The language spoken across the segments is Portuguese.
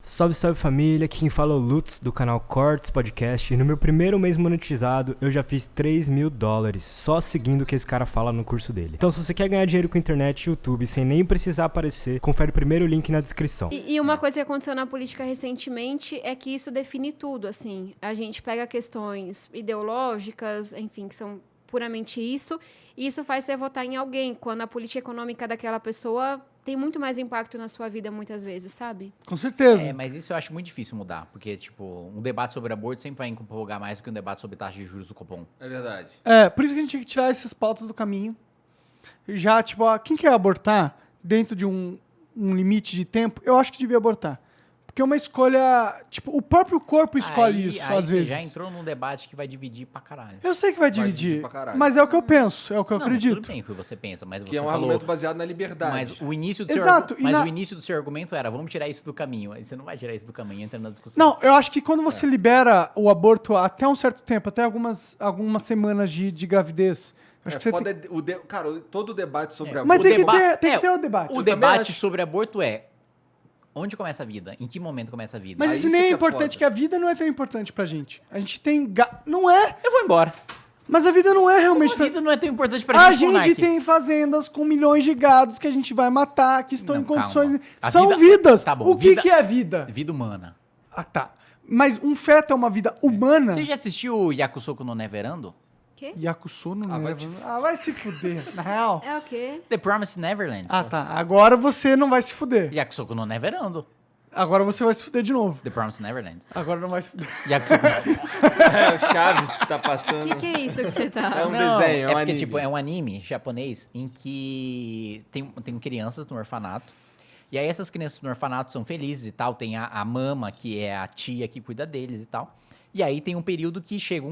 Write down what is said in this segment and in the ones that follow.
Salve, salve família, aqui quem fala é o Lutz do canal Cortes Podcast e no meu primeiro mês monetizado eu já fiz $3.000 só seguindo o que esse cara fala no curso dele. Então se você quer ganhar dinheiro com internet e YouTube sem nem precisar aparecer, confere o primeiro link na descrição. E uma coisa que aconteceu na política recentemente é que isso define tudo, assim. A gente pega questões ideológicas, enfim, que são puramente isso, e isso faz você votar em alguém, quando a política econômica daquela pessoa tem muito mais impacto na sua vida muitas vezes, sabe? Com certeza. É, mas isso eu acho muito difícil mudar, porque, tipo, um debate sobre aborto sempre vai empolgar mais do que um debate sobre taxa de juros do Copom. É verdade. Por isso que a gente tinha que tirar esses pautas do caminho. Já, tipo, quem quer abortar dentro de um limite de tempo, eu acho que devia abortar. Porque é uma escolha... Tipo, o próprio corpo escolhe isso, às você vezes. já entrou num debate que vai dividir pra caralho. Eu sei que vai dividir dividir, pra caralho. mas é o que eu penso, é o que eu Não, acredito. tudo bem o que você pensa, mas Que você é um falou... argumento baseado na liberdade. Mas o início do seu Exato, mas e na- o início do seu argumento era, vamos tirar isso do caminho. Aí você não vai tirar isso do caminho, entra na discussão. Não, eu acho que quando você libera o aborto até um certo tempo, até algumas semanas de gravidez... Acho que você foda tem... Cara, todo o debate sobre aborto... Mas tem deba- que ter o debate. O Eu também debate acho. sobre aborto é, onde começa a vida? Em que momento começa a vida? Mas Aí isso isso nem é que é importante, foda. que a vida não é tão importante pra gente. A gente tem... Não é, Eu vou embora. mas a vida não é realmente... A vida não é tão importante pra A gente, gente Monark. tem fazendas com milhões de gados que a gente vai matar, que estão Não, em condições... calma. A São vida- vidas. Tá bom, O que, vida- que é vida? Vida humana. Ah, tá. Mas um feto é uma vida humana? Você já assistiu Yakusoku no Neverando? Quê? Yakusono não vai leva. te- Vai se fuder, na real. É o quê? The Promised Neverland. Ah, tá. Agora você não vai se fuder. Yakusoku no Neverando. Agora você vai se fuder de novo. The Promised Neverland. Agora não vai se fuder. Yakusoku... É o Chaves que tá passando. O que é isso que você tá... É um Não, desenho, é um porque, anime. tipo, é um anime japonês em que tem crianças no orfanato. E aí essas crianças no orfanato são felizes e tal. Tem a mama, que é a tia que cuida deles e tal. E aí tem um período que chega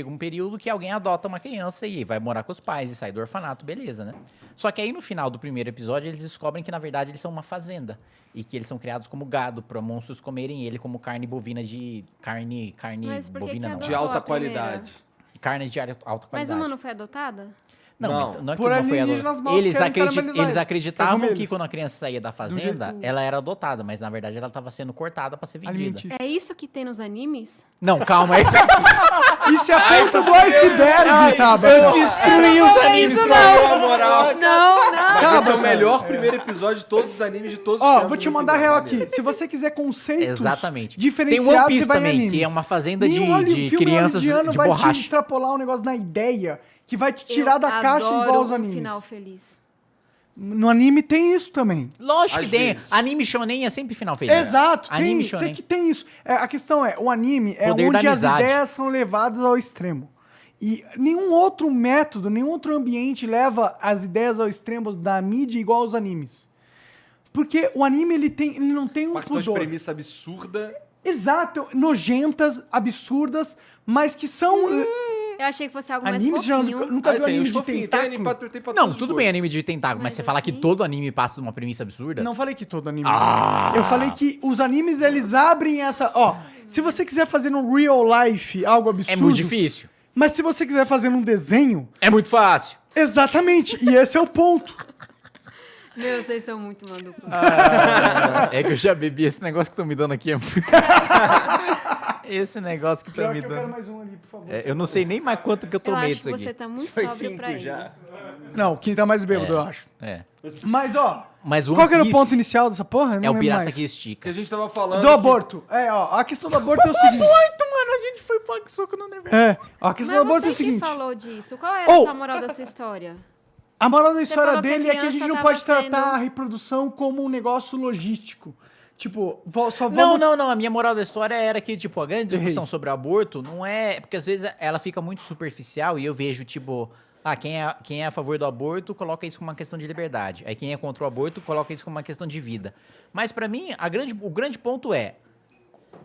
um período que alguém adota uma criança e vai morar com os pais e sai do orfanato, beleza, né? Só que aí no final do primeiro episódio eles descobrem que na verdade eles são uma fazenda. E que eles são criados como gado, para monstros comerem ele como carne bovina de... Carne Mas por que bovina que não. é De Adotou alta a primeira. qualidade. Carnes de alta Mas qualidade. uma não foi adotada? Não, não é que Por uma foi alienígenas adotada. maus Eles, querem caramelizar eles eles. acreditavam Quer comer que eles. quando a criança saía da fazenda, jeito- ela era adotada, mas na verdade ela estava sendo cortada para ser vendida. Alimentício. É isso que tem nos animes? Não, calma, isso Isso é a ponta do iceberg, Tabata. eu destruí os falei animes. isso, pra não. mim. Na moral. Não, não. Mas Calma, esse é o cara. melhor primeiro episódio de todos os animes de todos os Ó, tempos. vou te muito mandar bom, real maneiro. aqui. Se você quiser conceitos Exatamente. Tem diferenciados, One você Piece vai em também, animes. que é uma fazenda Nenhum de filme crianças hollywoodiano de vai te borracha. extrapolar um negócio na ideia que vai te tirar Eu da caixa adoro igual aos um animes. final feliz. No anime tem isso também. Lógico que Às tem. vezes. Anime shonen é sempre final feliz. Exato, tem Anime isso. Sei shonen. que tem isso. A questão é, o anime é Poder da onde as amizade. ideias são levadas ao extremo. E nenhum outro método, nenhum outro ambiente leva as ideias ao extremo da mídia igual aos animes. Porque o anime, ele não tem um Parte de pudor. premissa absurda. Exato, nojentas, absurdas, mas que são... Eu achei que fosse algo mais animes já fofinho. nunca Aí viu tem anime os de fofinhos, tem anime tentáculo? pra Não, todos os tudo bem gostos. anime de tentáculo, mas Mas você falar que assim- todo anime passa de uma premissa absurda? Não falei que todo anime. Ah! Eu falei que os animes, eles abrem essa... Ó, se você quiser fazer no real life algo absurdo... É muito difícil. Mas se você quiser fazer num desenho... É muito fácil. Exatamente, e esse é o ponto. Meu, vocês são muito malucos. É que eu já bebi esse negócio que estão me dando aqui. É muito... Esse negócio que estão Pior me que eu quero dando. mais um ali, por favor. É, eu não sei nem mais quanto que eu Eu tomei acho disso que aqui. você tá muito Foi sóbrio 5 pra ele. já. Não, quem tá mais bêbado, eu acho. É. Mas, ó, Mas o qual que era o One ponto Piece inicial dessa porra? Eu não é o lembro pirata mais. que estica. Que a gente tava falando... Do aborto. Ó, a questão do aborto é o seguinte. Muito, mano, a gente foi pro soco no Never. A questão Mas do aborto é o você que seguinte. falou disso. Qual era Oh! a moral da sua história? A moral da história falou que a dele é que a gente criança não tava pode tratar sendo- a reprodução como um negócio logístico. Tipo, só Não, vamos... não. A minha moral da história era que, tipo, a grande discussão sobre o aborto não é... Porque às vezes ela fica muito superficial e eu vejo, tipo... quem é a favor do aborto coloca isso como uma questão de liberdade. Aí quem é contra o aborto coloca isso como uma questão de vida. Mas pra mim, o grande ponto é...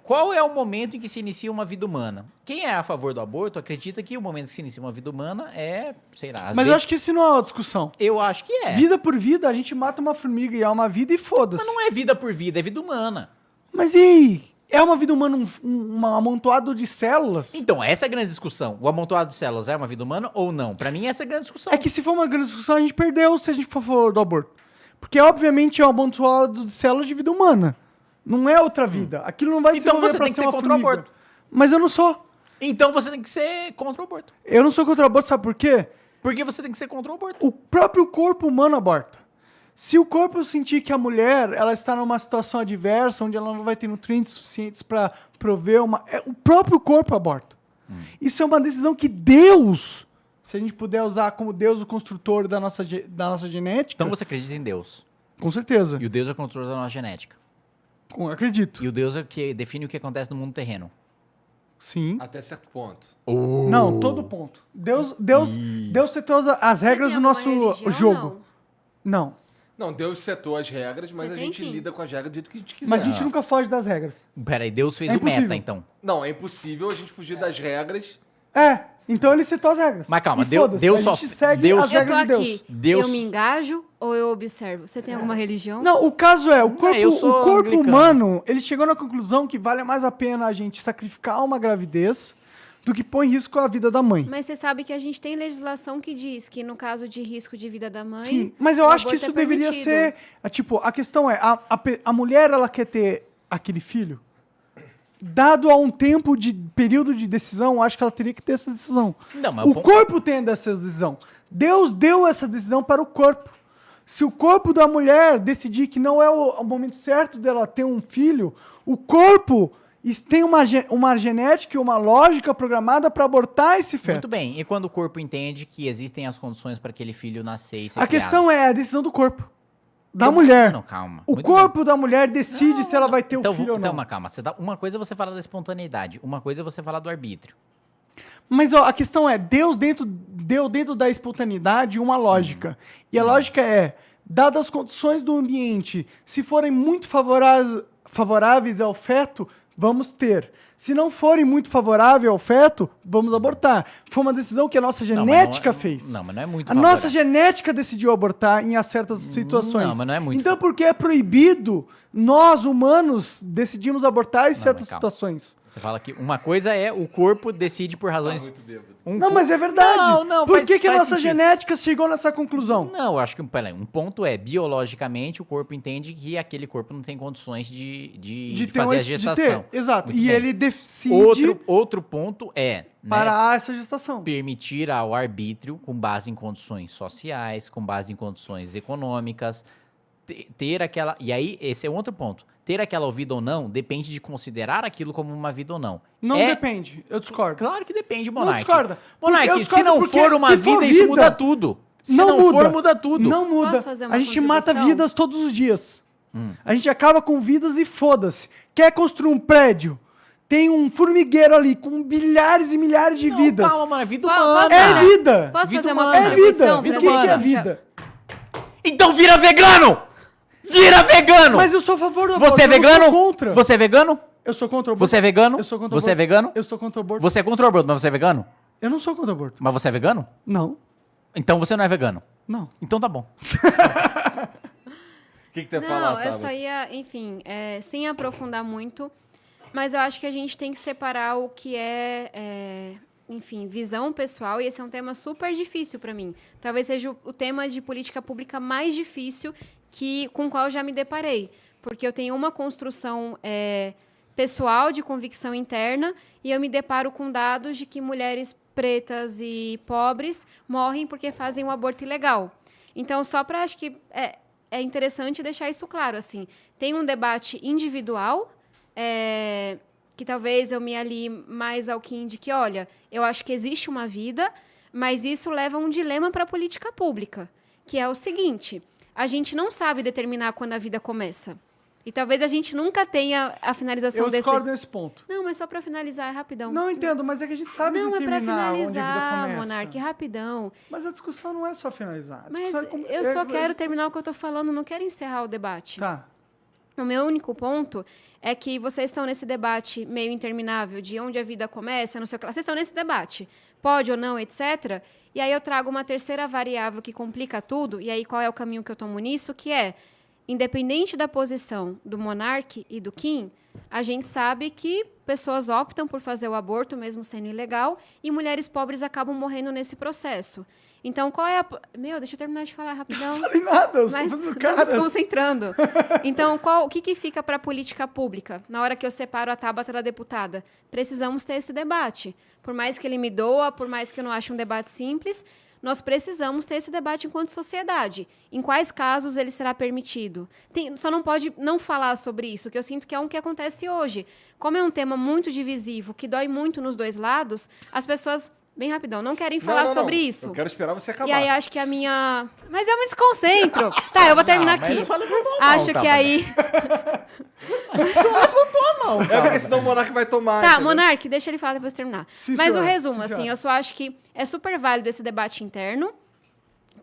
Qual é o momento em que se inicia uma vida humana? Quem é a favor do aborto acredita que o momento que se inicia uma vida humana é, sei lá... às Mas eu vezes- acho que isso não é uma discussão. Eu acho que é. Vida por vida, a gente mata uma formiga e é uma vida e foda-se. Mas não é vida por vida, é vida humana. Mas e aí? É uma vida humana um amontoado de células? Então, essa é a grande discussão. O amontoado de células é uma vida humana ou não? Pra mim, essa é a grande discussão. É que se for uma grande discussão, a gente perdeu se a gente for a favor do aborto. Porque, obviamente, é um amontoado de células de vida humana. Não é outra vida. Aquilo não vai se Então desenvolver você pra tem que ser ser uma contra o formiga. aborto. Mas eu não sou. Então você tem que ser contra o aborto. Eu não sou contra o aborto, sabe por quê? Porque você tem que ser contra o aborto. O próprio corpo humano aborta. Se o corpo sentir que a mulher ela está numa situação adversa, onde ela não vai ter nutrientes suficientes para prover o próprio corpo aborta. Isso é uma decisão que Deus, se a gente puder usar como Deus o construtor da nossa genética, Então você acredita em Deus. com certeza, E o Deus é o controle da nossa genética. acredito. E o Deus é o que define o que acontece no mundo terreno. Sim. Até certo ponto. Não, todo ponto. Deus setou as regras Você do tem nosso alguma religião? jogo. Não. Não, Deus setou as regras, mas Você a tem gente que- lida com as regras do jeito que a gente quiser. Mas a gente nunca foge das regras. Peraí, Deus fez É o impossível. meta, então. Não, é impossível a gente fugir das regras. Então ele setou as regras. Mas calma, E Deus foda-se, só- a gente segue Deus- as Eu tô regras de Deus. aqui, Deus- eu me engajo ou eu observo? Você tem alguma religião? Não, o caso é, o corpo, eu sou o corpo anglicano. humano, ele chegou na conclusão que vale mais a pena a gente sacrificar uma gravidez do que pôr em risco a vida da mãe. Mas você sabe que a gente tem legislação que diz que no caso de risco de vida da mãe... Sim, mas eu o acho que aborto isso é deveria permitido. ser, a questão é, a mulher, ela quer ter aquele filho? Dado a um tempo de período de decisão, eu acho que ela teria que ter essa decisão. Não, mas O corpo tem essa decisão. Deus deu essa decisão para o corpo. Se o corpo da mulher decidir que não é o momento certo dela ter um filho, o corpo tem uma genética e uma lógica programada para abortar esse feto. Muito bem. E quando o corpo entende que existem as condições para aquele filho nascer e ser A criado? questão é a decisão do corpo, da Não, mulher. Não, calma. O Muito corpo da mulher decide Não, se ela vai ter então, o filho ou então, não. mas calma. Uma coisa é você falar da espontaneidade, uma coisa é você falar do arbítrio. Mas ó, a questão é, Deus deu dentro da espontaneidade uma lógica. E a lógica é, dadas as condições do ambiente, se forem muito favoráveis ao feto, vamos ter. Se não forem muito favoráveis ao feto, vamos abortar. Foi uma decisão que a nossa Não, mas genética não é- fez. Não, mas não é muito A nossa favorável. genética decidiu abortar em certas situações. Não, mas não é muito Então, porque é proibido, nós, humanos, decidimos abortar em certas mas calma. situações. Você fala que uma coisa é o corpo decide por Tá razões... muito bêbado. Não, mas é verdade. Não, Por faz- que a faz nossa sentido. genética chegou nessa conclusão? Não, eu acho que peraí, um ponto é, biologicamente, o corpo entende que aquele corpo não tem condições de ter fazer a de gestação. ter, exato. Muito E bem. ele decide Outro ponto é né, parar essa gestação. permitir ao arbítrio, com base em condições sociais, com base em condições econômicas, ter aquela... E aí, esse é outro ponto. Ter aquela vida ou não depende de considerar aquilo como uma vida ou não. Não É- depende, eu discordo. Claro que depende, Não Monark. discorda. Monark, Eu se discordo não porque for uma se vida, for isso vida, muda tudo. Se não muda. for, muda tudo. Não muda. Posso fazer uma A gente mata contribuição? vidas todos os dias. A gente acaba com vidas e foda-se. Quer construir um prédio? Tem um formigueiro ali com bilhares e milhares de Não, vidas. calma, mano, é vida Posso humana. É fazer- vida. Posso Vida fazer uma humana. É vida. contribuição? O pra que que é gente? vida? Então vira vegano! Vira vegano! Mas eu sou a favor do aborto. Você é eu não vegano? sou contra. Você é vegano? Eu sou contra o aborto. Você é vegano? Eu sou contra o Você é aborto. vegano? Eu sou contra o aborto. Você é contra o aborto, mas você é vegano? Eu não sou contra o aborto. Mas você é vegano? Não. Então você não é vegano. Não. Então tá bom. O que você ia Não, falar, eu Tabata? só ia, enfim, sem aprofundar muito, mas eu acho que a gente tem que separar o que enfim, visão pessoal, e esse é um tema super difícil para mim. Talvez seja o tema de política pública mais difícil com o qual eu já me deparei, porque eu tenho uma construção pessoal de convicção interna e eu me deparo com dados de que mulheres pretas e pobres morrem porque fazem um aborto ilegal. Então, só para acho que é interessante deixar isso claro, assim. Tem um debate individual, que talvez eu me alie mais ao que indique, olha, eu acho que existe uma vida, mas isso leva a um dilema para a política pública, que é o seguinte, a gente não sabe determinar quando a vida começa. E talvez a gente nunca tenha a finalização Eu discordo nesse ponto. Não, mas só para finalizar, é rapidão. Não entendo, mas é que a gente sabe Não, é para determinar onde a vida finalizar, começa. Monark, rapidão. Mas a discussão não é só finalizar. A Mas discussão é como- eu só quero terminar o que eu tô falando, não quero encerrar o debate. Tá. O meu único ponto é que vocês estão nesse debate meio interminável de onde a vida começa, não sei o que lá. Vocês estão nesse debate. Pode ou não, etc. E aí eu trago uma terceira variável que complica tudo, e aí qual é o caminho que eu tomo nisso, que é, independente da posição do Monark e do Kim, a gente sabe que pessoas optam por fazer o aborto, mesmo sendo ilegal, e mulheres pobres acabam morrendo nesse processo. Então, qual é a... Meu, deixa eu terminar de falar rapidão. Não falei nada, eu Mas estou fazendo não caras. desconcentrando. Então, o que fica para a política pública? Na hora que eu separo a Tabata da deputada, precisamos ter esse debate. Por mais que ele me doa, por mais que eu não ache um debate simples, nós precisamos ter esse debate enquanto sociedade. Em quais casos ele será permitido? Só não pode não falar sobre isso, que eu sinto que é um que acontece hoje. Como é um tema muito divisivo, que dói muito nos dois lados, as pessoas... Bem rapidão, não querem falar sobre isso. Eu quero esperar você acabar. E aí acho que a minha... Mas eu me desconcentro. Tá, eu vou terminar aqui. Acho que aí... É porque senão o Monark vai tomar. Tá, entendeu? Monark, deixa ele falar depois de terminar. Sim, Mas o senhora. resumo, Sim, assim, senhora. eu só acho que é super válido esse debate interno,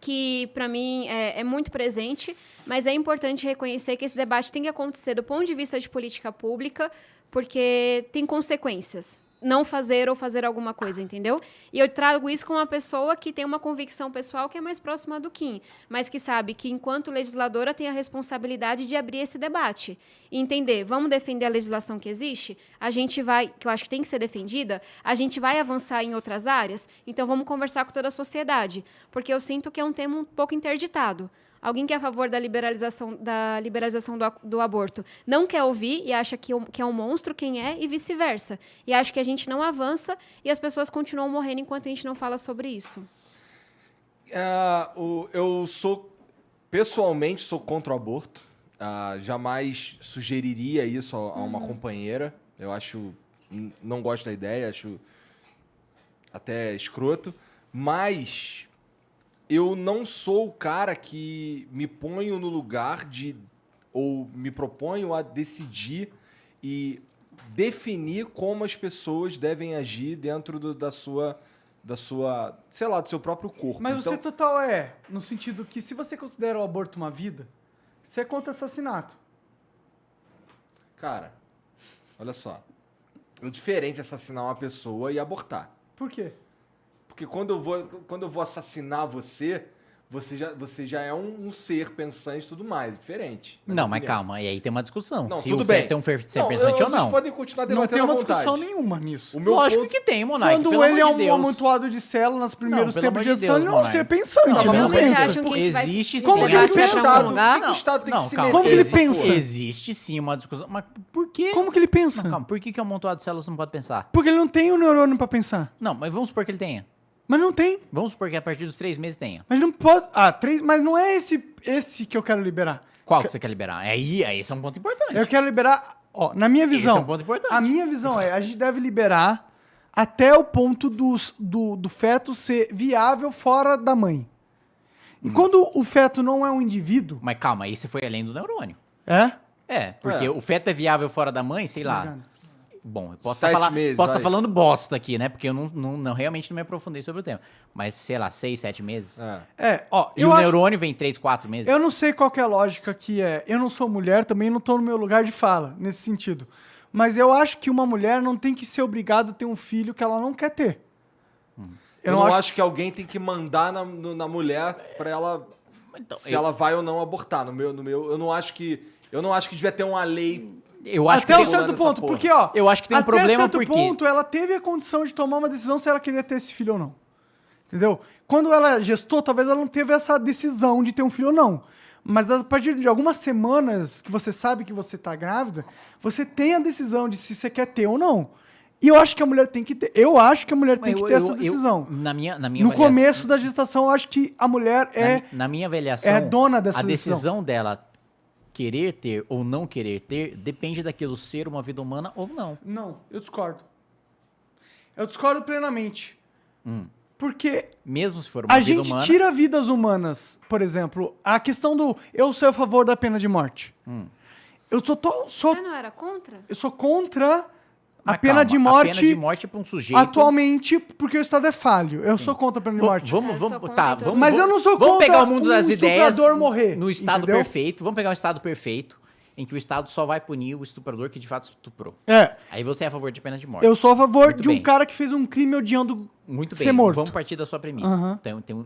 que pra mim é muito presente, mas é importante reconhecer que esse debate tem que acontecer do ponto de vista de política pública, porque tem consequências. Não fazer ou fazer alguma coisa, entendeu? E eu trago isso com uma pessoa que tem uma convicção pessoal que é mais próxima do Kim, mas que sabe que, enquanto legisladora, tem a responsabilidade de abrir esse debate. E entender, vamos defender a legislação que existe? A gente vai, que eu acho que tem que ser defendida, a gente vai avançar em outras áreas? Então vamos conversar com toda a sociedade, porque eu sinto que é um tema um pouco interditado. Alguém que é a favor da liberalização do aborto não quer ouvir e acha que é um monstro quem é, e vice-versa. E acho que a gente não avança e as pessoas continuam morrendo enquanto a gente não fala sobre isso. Eu pessoalmente, sou contra o aborto. Jamais sugeriria isso a uma companheira. Eu não gosto da ideia, acho até escroto. Mas... eu não sou o cara que me ponho no lugar ou me proponho a decidir e definir como as pessoas devem agir dentro da sua, sei lá, do seu próprio corpo. Mas você Então, total no sentido que se você considera o aborto uma vida, você é contra assassinato. cara, olha só. É diferente assassinar uma pessoa e abortar. Por quê? Porque quando eu vou assassinar você já é um ser pensante e tudo mais, diferente. na Não, minha mas opinião. calma, e aí tem uma discussão. Não, se tudo o bem. feto é um ser Não, pensante ou vocês não. podem continuar Não debatendo tem uma à vontade. discussão nenhuma nisso. O meu Lógico ponto... que tem, Monark. Quando pelo ele é amor de um Deus. amontoado de células nos primeiros Não, pelo tempos de amor de gestação, ele Deus, não é um Monark. ser pensante, Não, ele mas não realmente pensa. acham que a gente vai... Existe sim. Como esse que ele debate vai pra pensa? algum lugar? Por que o Estado tem que se calma. Como que ele meter nessa pensa? porra? Existe sim uma discussão. Mas por quê? Como que ele pensa? Não, calma, por que um amontoado de células não pode pensar? Porque ele não tem o neurônio pra pensar. Não, mas vamos supor que ele tenha. Mas não tem. Vamos supor que a partir dos 3 meses tenha. Mas não pode... mas não é esse que eu quero liberar. Qual que você quer liberar? Aí esse é um ponto importante. Eu quero liberar... Ó, na minha Esse visão... é um ponto importante. A minha visão a gente deve liberar até o ponto do feto ser viável fora da mãe. E quando o feto não é um indivíduo... Mas calma, aí você foi além do neurônio. É? Porque É. o feto é viável fora da mãe, sei lá. Obrigado. Bom, eu posso 7 estar meses, tá vai. falando bosta aqui, né? Porque eu realmente não me aprofundei sobre o tema. Mas, sei lá, 6, 7 meses. Ó, E eu o acho... neurônio vem 3, 4 meses. Eu não sei qual que é a lógica que é. Eu não sou mulher, também não tô no meu lugar de fala, nesse sentido. Mas eu acho que uma mulher não tem que ser obrigada a ter um filho que ela não quer ter. Eu não acho que alguém tem que mandar na mulher pra ela... Então, se ela vai ou não abortar. Eu não acho que devia ter uma lei... eu acho Até que um certo essa ponto, porra. porque, ó... Eu acho que tem um até problema certo porque... ponto, ela teve a condição de tomar uma decisão se ela queria ter esse filho ou não. Entendeu? Quando ela gestou, talvez ela não teve essa decisão de ter um filho ou não. Mas a partir de algumas semanas que você sabe que você tá grávida, você tem a decisão de se você quer ter ou não. E eu acho que a mulher tem que ter. Eu acho que a mulher tem que ter essa decisão. Na minha No avaliação- começo da gestação, eu acho que a mulher Na minha avaliação, é dona dessa a decisão. decisão dela querer ter ou não querer ter depende daquilo ser uma vida humana ou não. Não, eu discordo. Eu discordo plenamente. Porque Mesmo se for uma a vida gente humana. tira vidas humanas, por exemplo. A questão do eu sou a favor da pena de morte. Eu Você não era contra? eu sou contra a Mas pena calma, de morte A pena de morte é pra um sujeito. atualmente, porque o Estado é falho. Eu sou contra a pena de morte. Vamos, Eu sou vamos, contra tá, todo vamos, mundo. Mas eu não sou vamos contra pegar o mundo um das ideias estuprador morrer, no estado entendeu? perfeito. Vamos pegar um estado perfeito em que o Estado só vai punir o estuprador que de fato estuprou. É, Aí você é a favor de pena de morte. eu sou a favor Muito de um bem. cara que fez um crime odiando Muito ser bem, morto. vamos partir da sua premissa. Aham.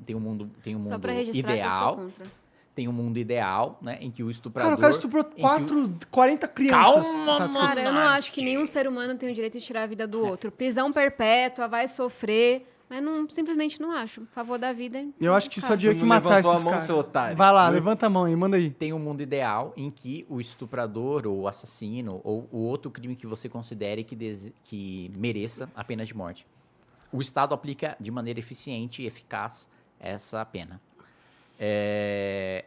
Tem um mundo Só pra registrar que eu sou ideal, contra. tem um mundo ideal, né, em que o estuprador... Cara, o cara estuprou em que o- 40 crianças. Calma, Tá, Cara, eu não Monark. acho que nenhum ser humano tem o direito de tirar a vida do outro. Prisão perpétua, vai sofrer, Mas simplesmente não acho. A favor da vida. Eu acho que só dia devia Você que não matar levantou esses a mão, caras. seu otário. Vai lá, levanta a mão aí, manda aí. Tem um mundo ideal em que o estuprador ou o assassino ou o outro crime que você considere que mereça a pena de morte. O Estado aplica de maneira eficiente e eficaz essa pena.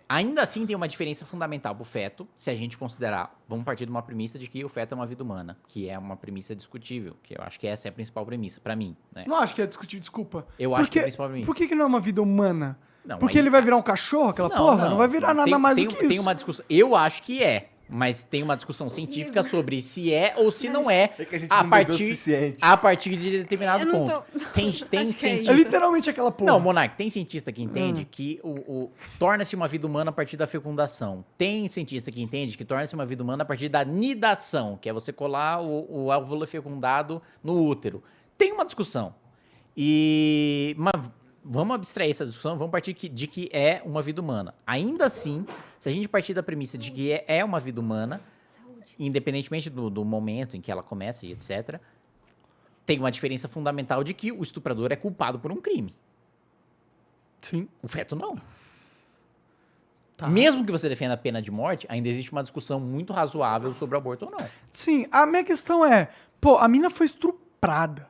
Ainda assim tem uma diferença fundamental pro feto, se a gente considerar, vamos partir de uma premissa de que o feto é uma vida humana, que é uma premissa discutível, que eu acho que essa é a principal premissa, pra mim, né? Não acho que é discutir, desculpa. Eu acho que é a principal premissa. Por que não é uma vida humana? Não, Porque aí- ele vai virar um cachorro, aquela porra? Não vai virar nada mais do que isso. Tem uma discussão, eu acho que é, mas tem uma discussão científica sobre se é ou se não é, É que a gente a não bebeu o partir, suficiente. a partir de determinado Eu não ponto. tô- Tem Acho que é É cientista... literalmente aquela porra. Não, Monark, tem cientista que entende que torna-se uma vida humana a partir da fecundação. Tem cientista que entende que torna-se uma vida humana a partir da nidação, que é você colar o óvulo fecundado no útero. Tem uma discussão. Mas vamos abstrair essa discussão, vamos partir de que é uma vida humana. Ainda assim, se a gente partir da premissa de que é uma vida humana, independentemente do momento em que ela começa e etc., tem uma diferença fundamental de que o estuprador é culpado por um crime. Sim. O feto não. Tá. Mesmo que você defenda a pena de morte, ainda existe uma discussão muito razoável sobre o aborto ou não. Sim, a minha questão é, pô, a mina foi estuprada.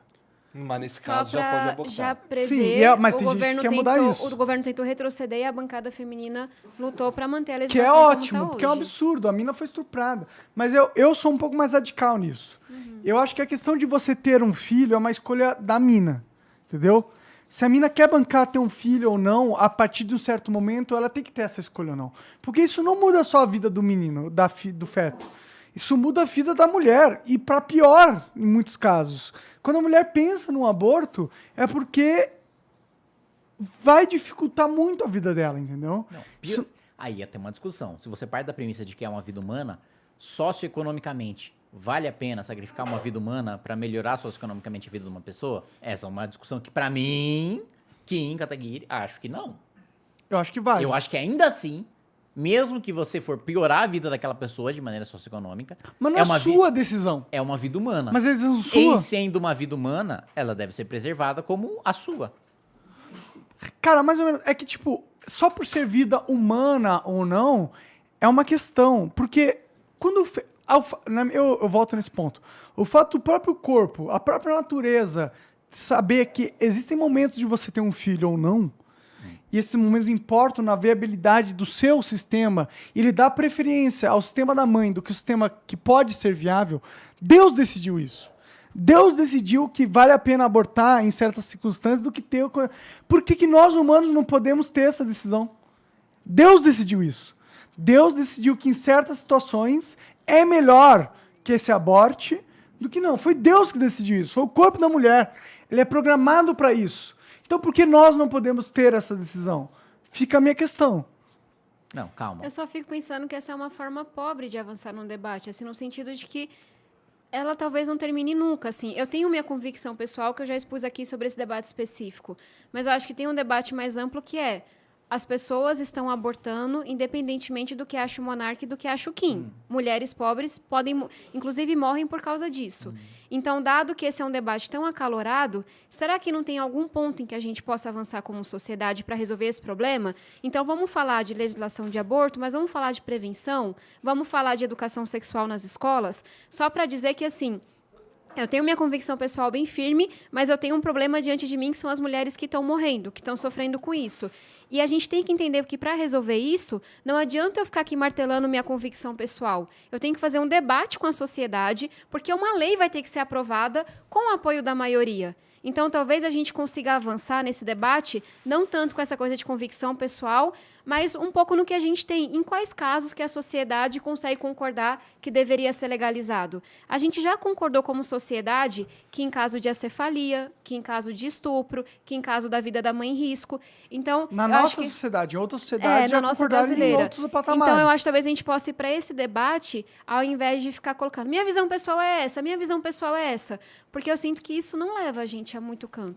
Mas nesse Só caso já pode pra abortar. já prever, Sim, mas o tem gente que governo quer mudar isso. o governo tentou retroceder e a bancada feminina lutou para manter a Que é legislação como ótimo, tá porque é um hoje. absurdo. A mina foi estuprada. Mas eu sou um pouco mais radical nisso. Eu acho que a questão de você ter um filho é uma escolha da mina. Entendeu? Se a mina quer bancar ter um filho ou não, a partir de um certo momento, ela tem que ter essa escolha ou não. Porque isso não muda só a vida do menino, do feto. Isso muda a vida da mulher. E para pior, em muitos casos. Quando a mulher pensa num aborto, é porque vai dificultar muito a vida dela, entendeu? Não, Isso- Aí ia ter uma discussão. Se você parte da premissa de que é uma vida humana, socioeconomicamente, vale a pena sacrificar uma vida humana para melhorar socioeconomicamente a vida de uma pessoa? Essa é uma discussão que, para mim, Kim Kataguiri, acho que não. Eu acho que vale. Eu acho que ainda assim, mesmo que você for piorar a vida daquela pessoa de maneira socioeconômica, Mas não é é uma sua decisão. é uma vida humana. Mas eles são Em sua. sendo uma vida humana, ela deve ser preservada como a sua. Cara, mais ou menos. É que, tipo, só por ser vida humana ou não, é uma questão. Porque quando. Eu volto nesse ponto. O fato do próprio corpo, a própria natureza, saber que existem momentos de você ter um filho ou não, e esses momentos importam na viabilidade do seu sistema, e ele dá preferência ao sistema da mãe do que o sistema que pode ser viável, Deus decidiu isso. Deus decidiu que vale a pena abortar em certas circunstâncias do que ter... Por que nós humanos não podemos ter essa decisão? Deus decidiu isso. Deus decidiu que em certas situações é melhor que se aborte do que não. Foi Deus que decidiu isso. Foi o corpo da mulher. Ele é programado para isso. Então por que nós não podemos ter essa decisão? Fica a minha questão. Não, calma. Eu só fico pensando que essa é uma forma pobre de avançar num debate, assim, no sentido de que ela talvez não termine nunca, assim. Eu tenho minha convicção pessoal, que eu já expus aqui sobre esse debate específico, mas eu acho que tem um debate mais amplo que é: as pessoas estão abortando independentemente do que acha o Monark e do que acha o Kim. Mulheres pobres podem, inclusive, morrem por causa disso. Então, dado que esse é um debate tão acalorado, será que não tem algum ponto em que a gente possa avançar como sociedade para resolver esse problema? Então, vamos falar de legislação de aborto, mas vamos falar de prevenção? Vamos falar de educação sexual nas escolas? Só para dizer que, assim, eu tenho minha convicção pessoal bem firme, mas eu tenho um problema diante de mim, que são as mulheres que estão morrendo, que estão sofrendo com isso. E a gente tem que entender que, para resolver isso, não adianta eu ficar aqui martelando minha convicção pessoal. Eu tenho que fazer um debate com a sociedade, porque uma lei vai ter que ser aprovada com o apoio da maioria. Então, talvez a gente consiga avançar nesse debate, não tanto com essa coisa de convicção pessoal, mas um pouco no que a gente tem, em quais casos que a sociedade consegue concordar que deveria ser legalizado. A gente já concordou como sociedade que em caso de acefalia, que em caso de estupro, que em caso da vida da mãe em risco. Então, Na eu nossa acho que... sociedade, em outras sociedades já na nossa concordaram em brasileira. outros patamares. Então, eu acho que talvez a gente possa ir para esse debate, ao invés de ficar colocando minha visão pessoal é essa, minha visão pessoal é essa. Porque eu sinto que isso não leva a gente a muito canto.